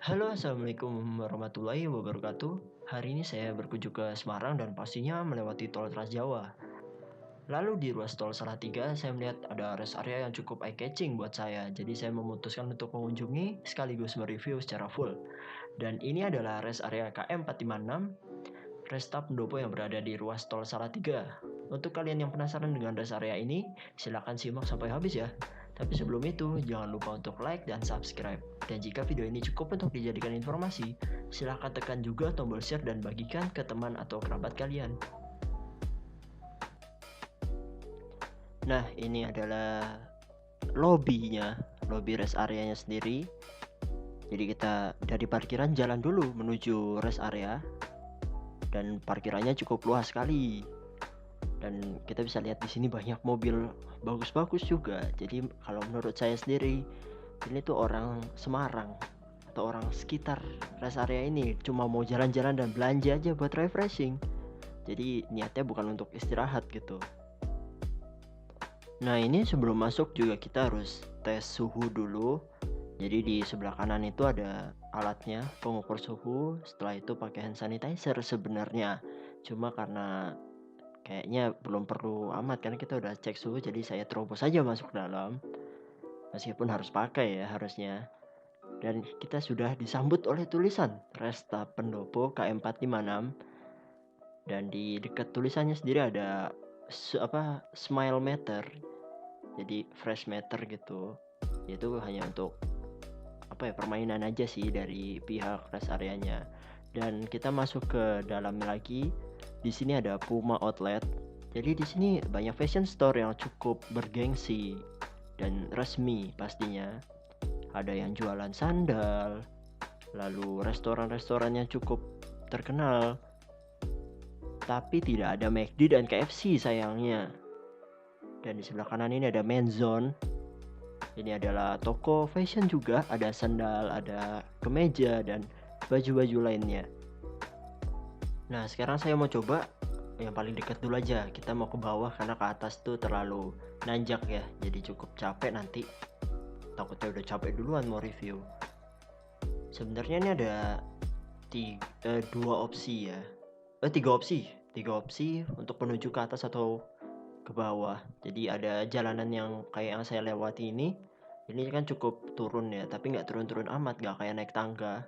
Halo, assalamualaikum warahmatullahi wabarakatuh. Hari ini saya berkunjung ke Semarang dan pastinya melewati tol Trans Jawa. Lalu di ruas tol Salatiga, saya melihat ada rest area yang cukup eye-catching buat saya. Jadi saya memutuskan untuk mengunjungi sekaligus mereview secara full. Dan ini adalah rest area KM 456, Resta Pendopo yang berada di ruas tol Salatiga. Untuk kalian yang penasaran dengan rest area ini, silakan simak sampai habis ya. Tapi sebelum itu, jangan lupa untuk like dan subscribe. Dan jika video ini cukup untuk dijadikan informasi, silahkan tekan juga tombol share dan bagikan ke teman atau kerabat kalian. Nah, ini adalah lobbynya, lobby rest areanya sendiri. Jadi kita dari parkiran jalan dulu menuju rest area. Dan parkirannya cukup luas sekali. Dan kita bisa lihat di sini banyak mobil bagus-bagus juga. Jadi kalau menurut saya sendiri, ini tuh orang Semarang atau orang sekitar rest area ini cuma mau jalan-jalan dan belanja aja buat refreshing. Jadi niatnya bukan untuk istirahat gitu. Nah, ini sebelum masuk juga kita harus tes suhu dulu. Jadi di sebelah kanan itu ada alatnya pengukur suhu. Setelah itu pakai hand sanitizer sebenarnya. Cuma karena kayaknya belum perlu amat karena kita udah cek suhu, jadi saya terobos aja masuk dalam. Meskipun harus pakai ya harusnya. Dan kita sudah disambut oleh tulisan Resta Pendopo KM456. Dan di dekat tulisannya sendiri ada smile meter. Jadi fresh meter gitu. Itu hanya untuk permainan aja sih dari pihak rest areanya. Dan kita masuk ke dalam lagi. Di sini ada Puma Outlet. Jadi di sini banyak fashion store yang cukup bergengsi dan resmi pastinya. Ada yang jualan sandal, lalu restoran-restoran yang cukup terkenal. Tapi tidak ada McD dan KFC sayangnya. Dan di sebelah kanan ini ada Men's Zone. Ini adalah toko fashion juga, ada sandal, ada kemeja dan baju-baju lainnya. Nah, sekarang saya mau coba yang paling dekat dulu aja. Kita mau ke bawah karena ke atas tuh terlalu nanjak ya. Jadi cukup capek nanti. Takutnya udah capek duluan mau review. Sebenarnya ini ada dua opsi ya. Tiga opsi untuk menuju ke atas atau ke bawah. Jadi ada jalanan yang kayak yang saya lewati ini. Ini kan cukup turun ya, tapi nggak turun-turun amat, nggak kayak naik tangga.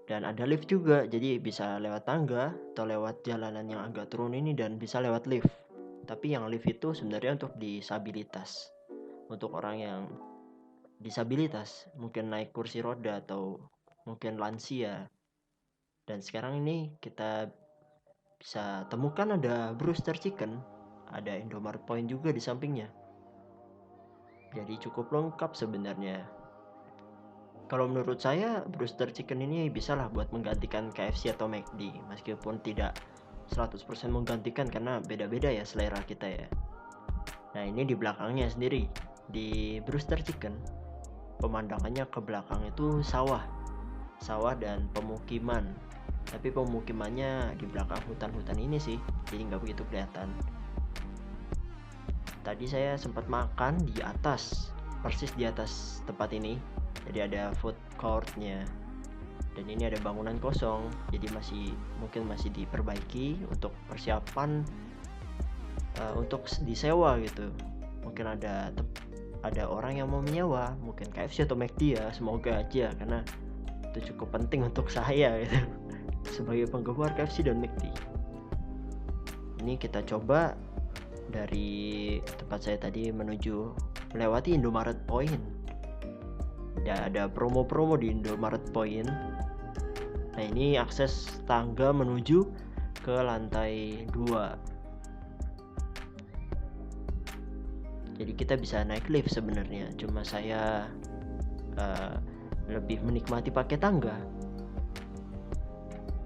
Dan ada lift juga, jadi bisa lewat tangga atau lewat jalanan yang agak turun ini dan bisa lewat lift. Tapi yang lift itu sebenarnya untuk disabilitas. Untuk orang yang disabilitas, mungkin naik kursi roda atau mungkin lansia. Dan sekarang ini kita bisa temukan ada Brewster Chicken, ada Indomaret Point juga di sampingnya. Jadi cukup lengkap sebenarnya. Kalau menurut saya Brewster Chicken ini bisalah buat menggantikan KFC atau McD, meskipun tidak 100% menggantikan karena beda-beda ya selera kita ya. Nah, ini di belakangnya sendiri, di Brewster Chicken, pemandangannya ke belakang itu sawah dan pemukiman. Tapi pemukimannya di belakang hutan-hutan ini sih, jadi nggak begitu kelihatan. Tadi saya sempat makan di atas, persis di atas tempat ini. Jadi ada food courtnya. Dan ini ada bangunan kosong, jadi mungkin masih diperbaiki untuk persiapan untuk disewa gitu. Mungkin ada orang yang mau menyewa, mungkin KFC atau McD ya, semoga aja karena itu cukup penting untuk saya gitu. Sebagai penggemar KFC dan McD. Ini kita coba dari tempat saya tadi menuju melewati Indomaret Point. Ya, ada promo-promo di Indomaret Point. Nah, ini akses tangga menuju ke lantai 2. Jadi kita bisa naik lift sebenarnya. Cuma saya lebih menikmati pakai tangga.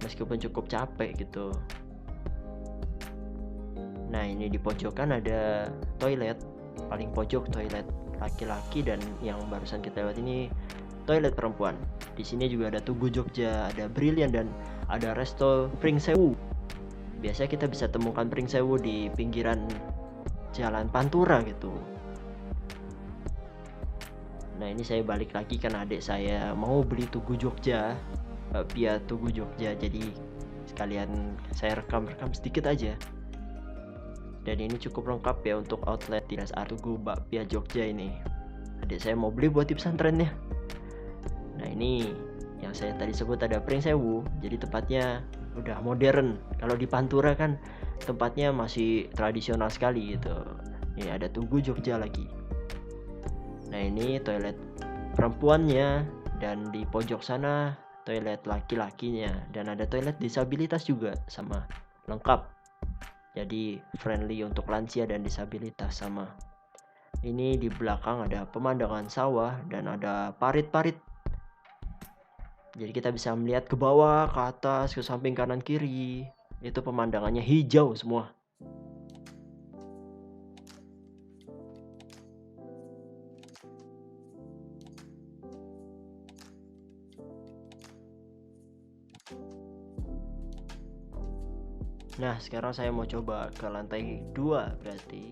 Meskipun cukup capek gitu. Nah, ini di pojokan ada toilet. Paling pojok toilet laki-laki, dan yang barusan kita lewat ini toilet perempuan. Di sini juga ada Tugu Jogja, ada Brilliant, dan ada resto Pringsewu. Biasanya kita bisa temukan Pringsewu di pinggiran Jalan Pantura gitu. Nah ini saya balik lagi karena adik saya mau beli Tugu Jogja, bakpia Tugu Jogja, jadi sekalian saya rekam sedikit aja. Dan ini cukup lengkap ya untuk outlet di res area Tugu Bakpia Jogja ini. Adik saya mau beli buat di pesantrennya. Nah ini yang saya tadi sebut ada Pringsewu, jadi tempatnya udah modern. Kalau di Pantura kan tempatnya masih tradisional sekali gitu. Ini ada Tugu Jogja lagi. Nah ini toilet perempuannya, dan di pojok sana toilet laki-lakinya, dan ada toilet disabilitas juga sama, lengkap. Jadi friendly untuk lansia dan disabilitas sama. Ini di belakang ada pemandangan sawah dan ada parit-parit. Jadi kita bisa melihat ke bawah, ke atas, ke samping kanan kiri. Itu pemandangannya hijau semua. Nah sekarang saya mau coba ke lantai 2, berarti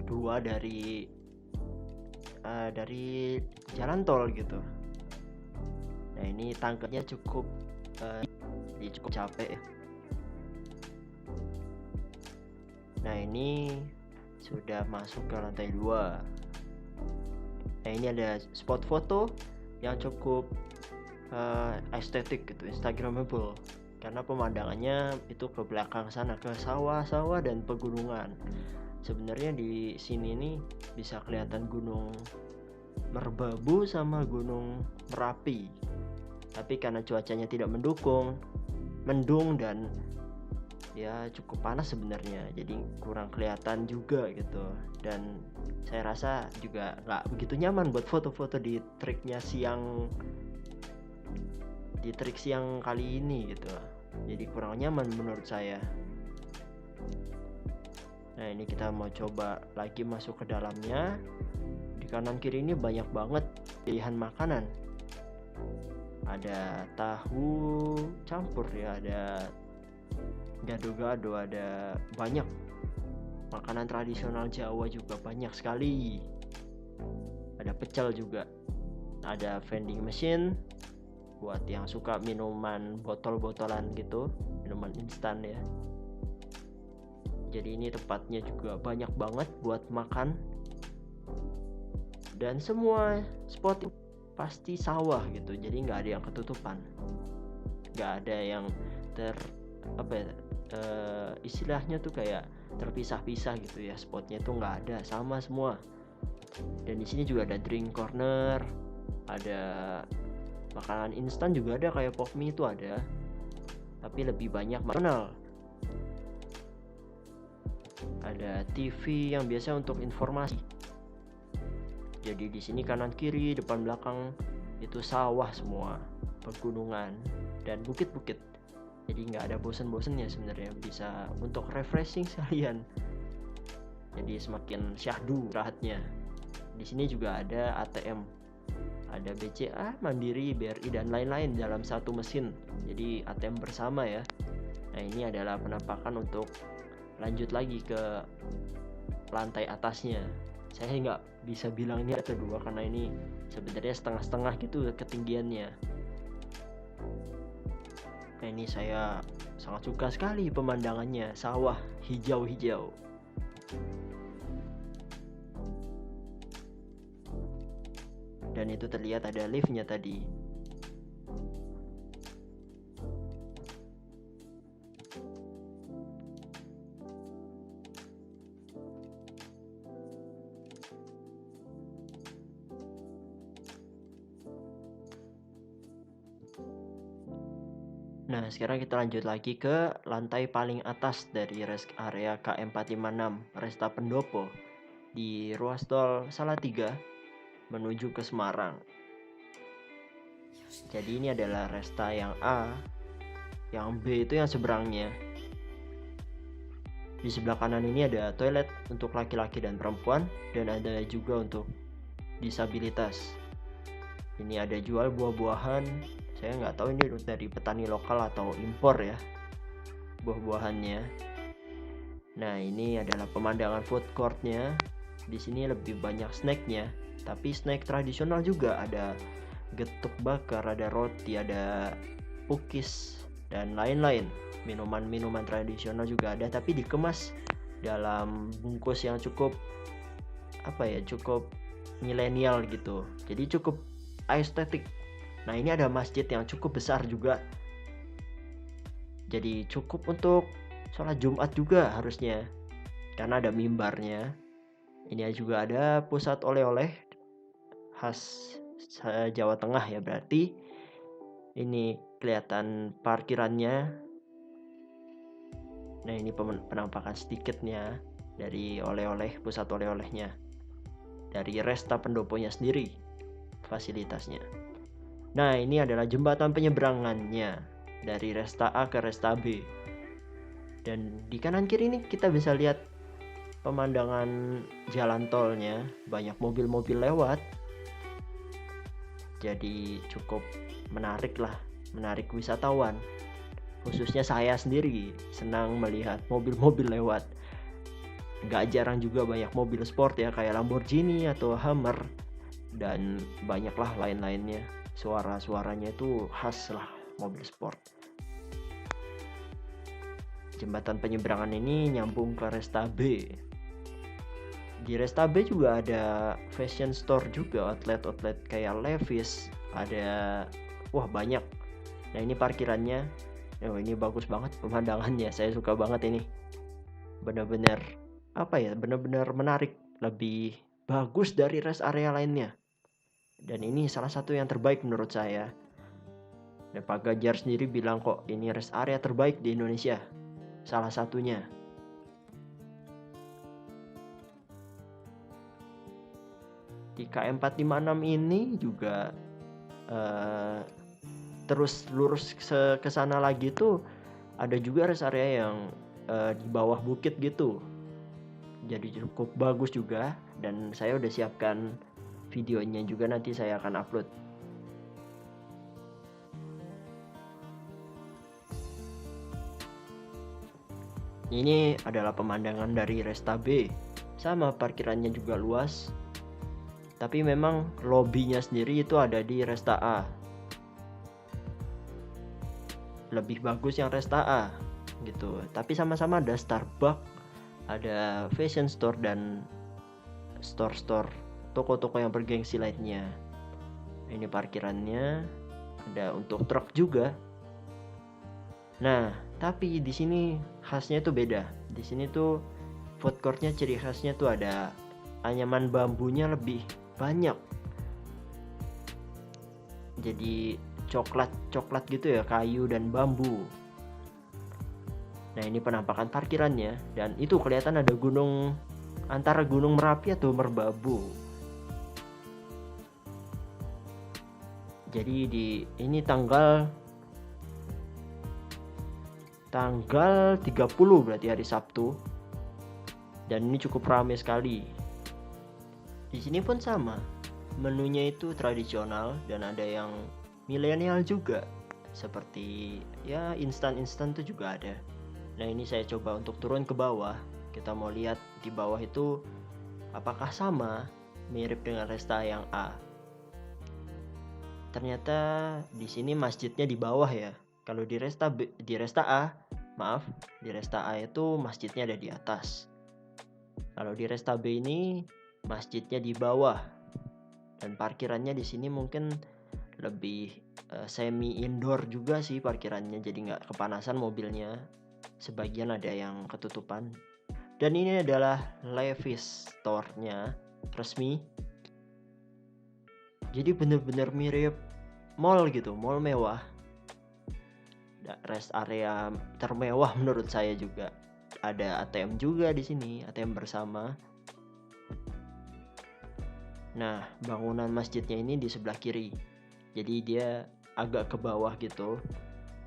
2 dari jalan tol gitu. Nah ini tangkanya cukup capek ya. Nah ini sudah masuk ke lantai 2. Nah ini ada spot foto yang cukup estetik gitu, instagramable, karena pemandangannya itu ke belakang sana, ke sawah-sawah dan pegunungan. Sebenarnya di sini nih bisa kelihatan Gunung Merbabu sama Gunung Merapi, tapi karena cuacanya tidak mendukung, mendung dan ya cukup panas sebenarnya, jadi kurang kelihatan juga gitu. Dan saya rasa juga nggak begitu nyaman buat foto-foto di trik siang kali ini gitu, jadi kurang nyaman menurut saya. Nah ini kita mau coba lagi masuk ke dalamnya. Di kanan kiri ini banyak banget pilihan makanan, ada tahu campur ya, ada gado-gado, ada banyak makanan tradisional Jawa juga banyak sekali, ada pecel juga, ada vending machine buat yang suka minuman botol-botolan gitu, minuman instan ya. Jadi ini tempatnya juga banyak banget buat makan, dan semua spot pasti sawah gitu, jadi nggak ada yang ketutupan, nggak ada yang istilahnya tuh kayak terpisah-pisah gitu ya, spotnya tuh nggak ada, sama semua. Dan di sini juga ada drink corner, ada makanan instan juga ada, kayak pop mie itu ada, tapi lebih banyak McDonald. Ada TV yang biasa untuk informasi. Jadi di sini kanan kiri, depan belakang itu sawah semua, pegunungan dan bukit-bukit. Jadi nggak ada bosen-bosennya sebenarnya, bisa untuk refreshing sekalian. Jadi semakin syahdu rahatnya. Di sini juga ada ATM, ada BCA, Mandiri, BRI dan lain-lain dalam satu mesin. Jadi ATM bersama ya. Nah ini adalah penampakan untuk lanjut lagi ke lantai atasnya. Saya nggak bisa bilang ini atau dua karena ini sebenarnya setengah-setengah gitu ketinggiannya. Nah ini saya sangat suka sekali pemandangannya, sawah hijau-hijau. Dan itu terlihat ada liftnya tadi. Nah sekarang kita lanjut lagi ke lantai paling atas dari rest area KM456 Resta Pendopo di ruas tol Salatiga menuju ke Semarang. Jadi ini adalah resta yang A, yang B itu yang seberangnya. Di sebelah kanan ini ada toilet untuk laki-laki dan perempuan, dan ada juga untuk disabilitas. Ini ada jual buah-buahan. Saya nggak tahu ini dari petani lokal atau impor ya buah-buahannya. Nah ini adalah pemandangan food courtnya. Di sini lebih banyak snacknya, tapi snack tradisional juga ada getuk bakar, ada roti, ada pukis dan lain-lain. Minuman-minuman tradisional juga ada, tapi dikemas dalam bungkus yang cukup cukup milenial gitu. Jadi cukup estetik. Nah, ini ada masjid yang cukup besar juga. Jadi cukup untuk sholat Jumat juga harusnya. Karena ada mimbarnya. Ini juga ada pusat oleh-oleh khas Jawa Tengah ya berarti. Ini kelihatan parkirannya. Nah, ini penampakan sedikitnya dari oleh-oleh, pusat oleh-olehnya. Dari Resta Pendoponya sendiri fasilitasnya. Nah, ini adalah jembatan penyeberangannya dari Resta A ke Resta B. Dan di kanan kiri ini kita bisa lihat pemandangan jalan tolnya, banyak mobil-mobil lewat. Jadi cukup menarik wisatawan. Khususnya saya sendiri senang melihat mobil-mobil lewat. Gak jarang juga banyak mobil sport ya, kayak Lamborghini atau Hummer dan banyaklah lain-lainnya. Suara-suaranya itu khas lah mobil sport. Jembatan penyeberangan ini nyambung ke Resta B. Di Resta B juga ada fashion store juga, outlet kayak Levi's, ada banyak. Nah, ini parkirannya. Ini bagus banget pemandangannya. Saya suka banget ini. Benar-benar benar-benar menarik, lebih bagus dari rest area lainnya. Dan ini salah satu yang terbaik menurut saya. Dan Pak Ganjar sendiri bilang kok ini rest area terbaik di Indonesia. Salah satunya. Di KM 456 ini juga terus lurus ke sana lagi tuh ada juga rest area yang di bawah bukit gitu. Jadi cukup bagus juga, dan saya udah siapkan videonya juga, nanti saya akan upload. Ini adalah pemandangan dari Resta B. Sama, parkirannya juga luas. Tapi memang lobbynya sendiri itu ada di Resta A. Lebih bagus yang Resta A gitu. Tapi sama-sama ada Starbucks, ada fashion store dan store-store, toko-toko yang bergengsi lainnya. Ini parkirannya, ada untuk truk juga. Nah, tapi di sini khasnya tuh beda. Di sini tuh food courtnya ciri khasnya tuh ada anyaman bambunya lebih banyak. Jadi coklat gitu ya, kayu dan bambu. Nah, ini penampakan parkirannya, dan itu kelihatan ada gunung, antara Gunung Merapi atau Merbabu. Jadi ini tanggal 30 berarti hari Sabtu. Dan ini cukup ramai sekali. Di sini pun sama. Menunya itu tradisional dan ada yang milenial juga. Seperti ya instan-instan tuh juga ada. Nah, ini saya coba untuk turun ke bawah. Kita mau lihat di bawah itu apakah sama, mirip dengan Resta yang A. Ternyata di sini masjidnya di bawah ya. Kalau di Resta A itu masjidnya ada di atas. Kalau di Resta B ini masjidnya di bawah. Dan parkirannya di sini mungkin lebih semi indoor juga sih parkirannya, jadi nggak kepanasan mobilnya. Sebagian ada yang ketutupan. Dan ini adalah Levi's store-nya resmi. Jadi bener-bener mirip mall gitu, mall mewah. Rest area termewah menurut saya juga. Ada ATM juga di sini, ATM bersama. Nah, bangunan masjidnya ini di sebelah kiri. Jadi dia agak ke bawah gitu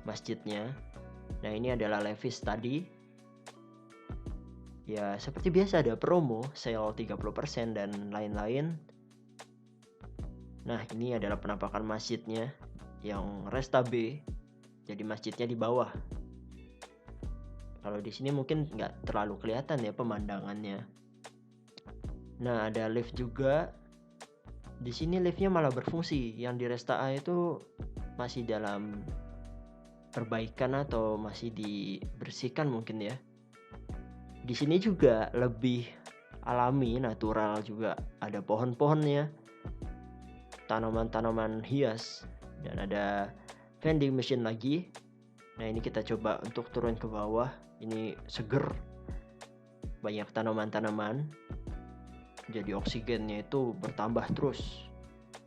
masjidnya. Nah, ini adalah Levi's tadi. Ya, seperti biasa ada promo, sale 30% dan lain-lain. Nah, ini adalah penampakan masjidnya yang Resta B. Jadi masjidnya di bawah. Kalau di sini mungkin nggak terlalu kelihatan ya pemandangannya. Nah, ada lift juga. Di sini liftnya malah berfungsi, yang di Resta A itu masih dalam perbaikan atau masih dibersihkan mungkin ya. Di sini juga lebih alami, natural juga, ada pohon-pohonnya, tanaman-tanaman hias, dan ada vending machine lagi. Nah ini kita coba untuk turun ke bawah, ini seger, banyak tanaman-tanaman, jadi oksigennya itu bertambah terus,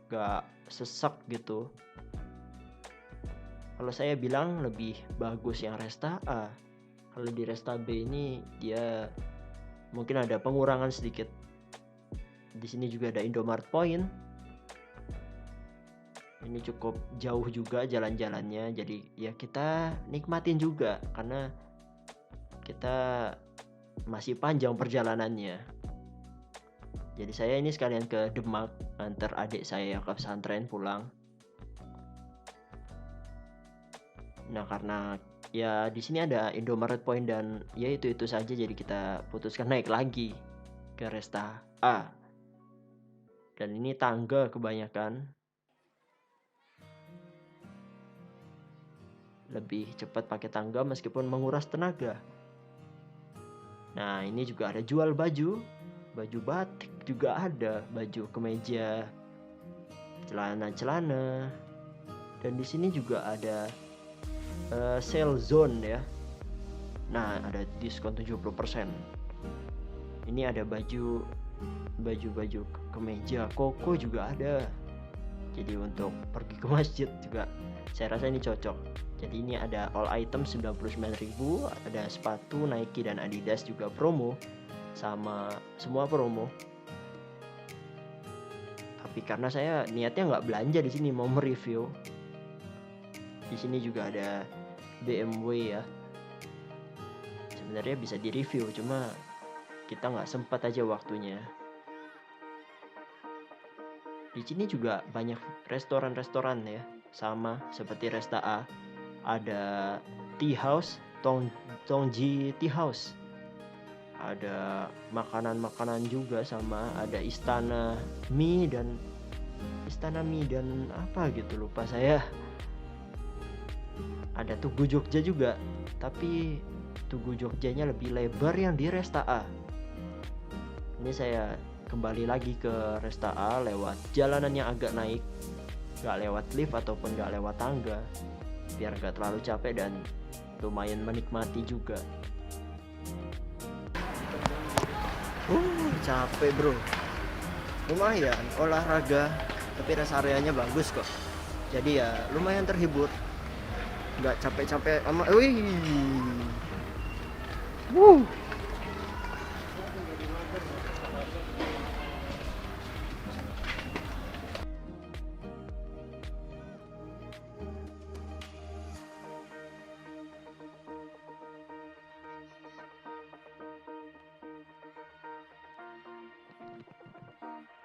gak sesak gitu. Kalau saya bilang lebih bagus yang Resta A. Kalau di Resta B ini dia mungkin ada pengurangan sedikit. Di sini juga ada Indomaret Point. Ini cukup jauh juga jalan-jalannya, jadi ya kita nikmatin juga karena kita masih panjang perjalanannya. Jadi saya ini sekalian ke Demak antar adik saya ke pesantren pulang. Nah karena ya di sini ada Indomaret Point dan ya itu saja, jadi kita putuskan naik lagi ke Resta A. Dan ini tangga kebanyakan, lebih cepat pakai tangga meskipun menguras tenaga. Nah ini juga ada jual baju batik juga ada, baju kemeja, celana, dan di sini juga ada sale zone ya. Nah ada diskon 70%. Ini ada baju kemeja koko juga ada, jadi untuk pergi ke masjid juga saya rasa ini cocok. Jadi ini ada all item 99.000, ada sepatu Nike dan Adidas juga promo, sama semua promo. Tapi karena saya niatnya nggak belanja di sini, mau mereview. Di sini juga ada BMW ya. Sebenarnya bisa direview, cuma kita nggak sempat aja waktunya. Di sini juga banyak restoran-restoran ya, sama seperti Resta A. Ada tea house, Tongji Tea House. Ada makanan-makanan juga, sama ada istana mie dan apa gitu, lupa saya. Ada Tugu Jogja juga, tapi Tugu Jogjanya lebih lebar yang di Resta A. Ini saya kembali lagi ke Resta A lewat jalanan yang agak naik, gak lewat lift ataupun gak lewat tangga, biar gak terlalu capek dan lumayan menikmati juga. Capek bro, lumayan olahraga, tapi rest areanya bagus kok, jadi ya lumayan terhibur, nggak capek-capek amat.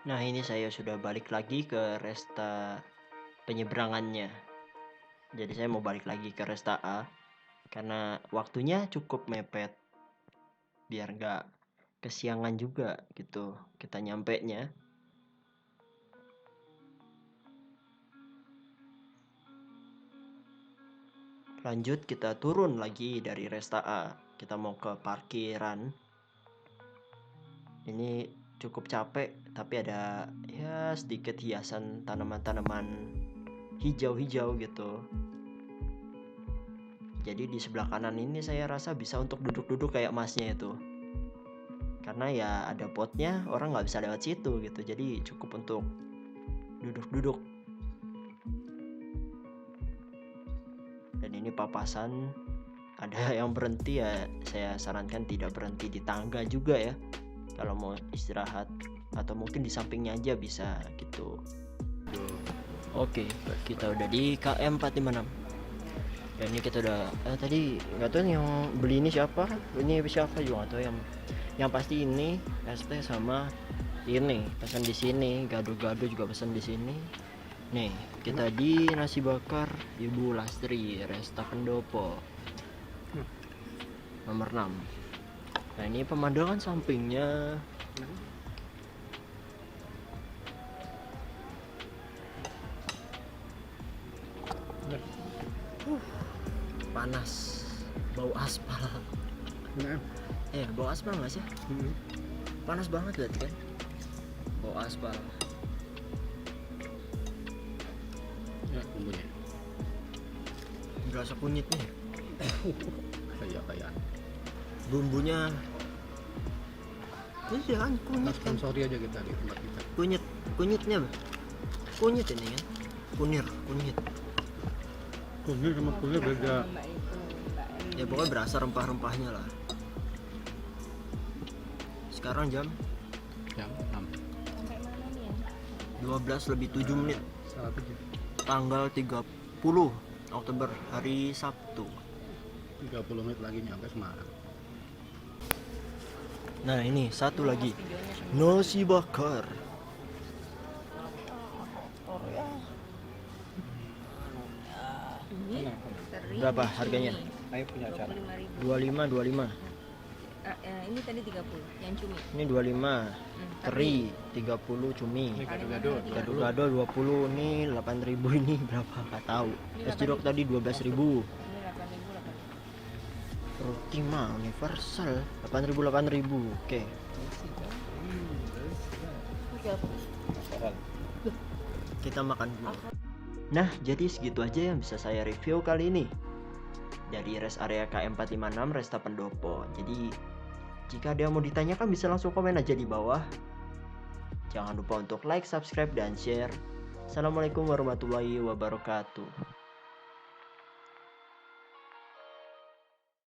Nah ini saya sudah balik lagi ke Resta penyeberangannya. Jadi saya mau balik lagi ke Resta A karena waktunya cukup mepet, biar nggak kesiangan juga gitu kita nyampe nya. Lanjut kita turun lagi dari Resta A, kita mau ke parkiran. Ini cukup capek, tapi ada ya sedikit hiasan tanaman-tanaman hijau-hijau gitu. Jadi di sebelah kanan ini saya rasa bisa untuk duduk-duduk kayak masnya itu, karena ya ada potnya, orang nggak bisa lewat situ gitu, jadi cukup untuk duduk-duduk. Dan ini papasan, ada yang berhenti ya, saya sarankan tidak berhenti di tangga juga ya kalau mau istirahat, atau mungkin di sampingnya aja bisa gitu. Oke, kita udah di KM 456. Dan ini kita udah tadi nggak tahu yang beli ini siapa juga nggak tahu, yang pasti ini ST sama ini pesan di sini, gado-gado juga pesan di sini. Nih kita di nasi bakar Ibu Lastri Resta Pendopo nomor 6. Nah ini pemandangan sampingnya panas, bau aspal. Nah, Bau aspal nggak sih? Panas banget berarti kan? Bau aspal. ya bumbunya. Berasa kunyitnya. Kayak Bumbunya. Iya kan kunyit kan? sponsori aja kita di tempat kita. Kunyitnya, kunyit ini kan? Kunyit. Kunir sama kunir beda. Ya pokoknya berasa rempah-rempahnya lah. Sekarang jam Jam 6. 12 lebih 7 menit. Salah 7. Tanggal 30 Oktober, hari Sabtu. 30 menit lagi nyampe Semarang. Nah ini satu lagi, nasi bakar. Berapa harganya? Ayo punya acara. 25. Ini tadi 30 yang cumi. Ini 25 teri, 30 cumi. Ini gado-gado. Gado-gado 20, ini 8.000, ini berapa nggak tahu. Es jeruk tadi 12.000. Ini 8.000. Roti mah universal 8.000. Oke. Kita makan dulu. Nah, jadi segitu aja yang bisa saya review kali ini dari rest area KM456 Resta Pendopo. Jadi jika ada yang mau ditanyakan bisa langsung komen aja di bawah. Jangan lupa untuk like, subscribe, dan share. Assalamualaikum warahmatullahi wabarakatuh.